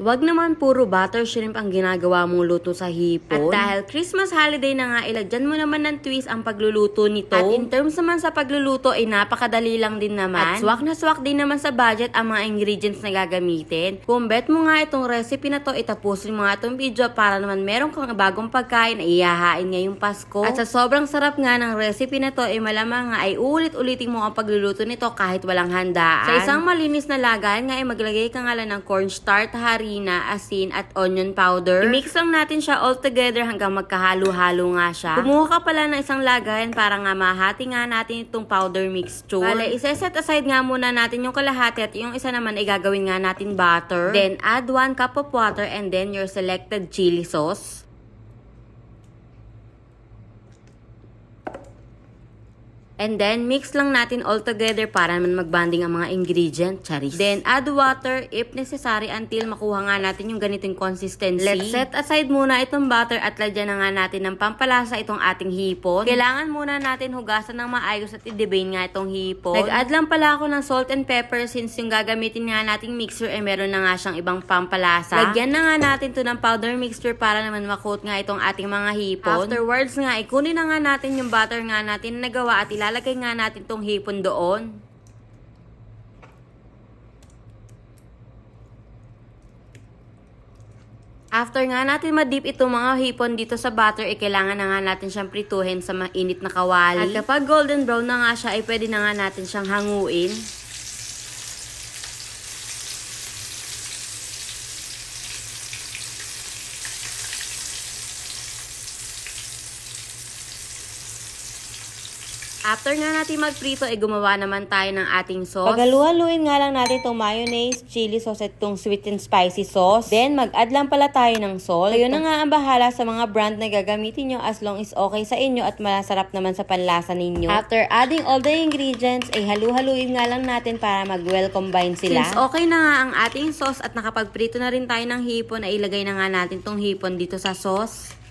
Wag naman puro butter shrimp ang ginagawa mong luto sa hipon. At dahil Christmas holiday na nga, ilagyan mo naman ng twist ang pagluluto nito. At in terms naman sa pagluluto, ay napakadali lang din naman. At swak na swak din naman sa budget ang mga ingredients na gagamitin. Kung bet mo nga itong recipe na to, itapusin mo nga itong video para naman meron kang bagong pagkain na ihahain ngayong Pasko. At sa sobrang sarap nga ng recipe na to, ay malamang nga ay ulit-ulitin mo ang pagluluto nito kahit walang handaan. Sa isang malinis na lagayan nga ay maglagay ka nga lang ng cornstarch, harina, asin at onion powder. I-mix lang natin siya all together hanggang magkahalo-halo nga siya. Kumuha ka pala ng isang lagayan para nga mahati nga natin itong powder mixture. Bale, isa-set aside nga muna natin yung kalahati at yung isa naman ay gagawin nga natin butter. Then add 1 cup of water and then your selected chili sauce. And then, mix lang natin all together para naman magbanding ang mga ingredient. Charis. Then, add water if necessary until makuha nga natin yung ganitong consistency. Let's set aside muna itong butter at lagyan na nga natin ng pampalasa itong ating hipon. Kailangan muna natin hugasan ng maayos at i-devein nga itong hipon. Nag-add lang pala ako ng salt and pepper since yung gagamitin nga nating mixer ay meron na nga siyang ibang pampalasa. Lagyan na nga natin to ng powder mixture para naman makot nga itong ating mga hipon. Afterwards nga, ikunin na nga natin yung butter nga natin na nagawa at ilalagay nga natin tong hipon doon. After nga natin ma-dip itong mga hipon dito sa butter, kailangan na nga natin siyang prituhin sa mainit na kawali. At kapag golden brown na nga siya, ay pwede na nga natin siyang hanguin. After nga natin magprito, ay gumawa naman tayo ng ating sauce. Pagaluhaluin nga lang natin itong mayonnaise, chili sauce at itong sweet and spicy sauce. Then, mag-add lang pala tayo ng salt. Kayo na nga ang bahala sa mga brand na gagamitin nyo as long as okay sa inyo at masarap naman sa panlasa ninyo. After adding all the ingredients, ay halu-haluin nga lang natin para mag-well combine sila. Since okay na nga ang ating sauce at nakapagprito na rin tayo ng hipon, ay ilagay na nga natin itong hipon dito sa sauce.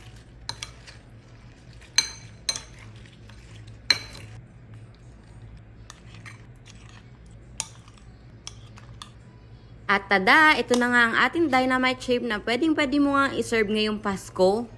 At tada, ito na nga ang ating dynamite shape na pwedeng-pwede mo nga i-serve ngayong Pasko.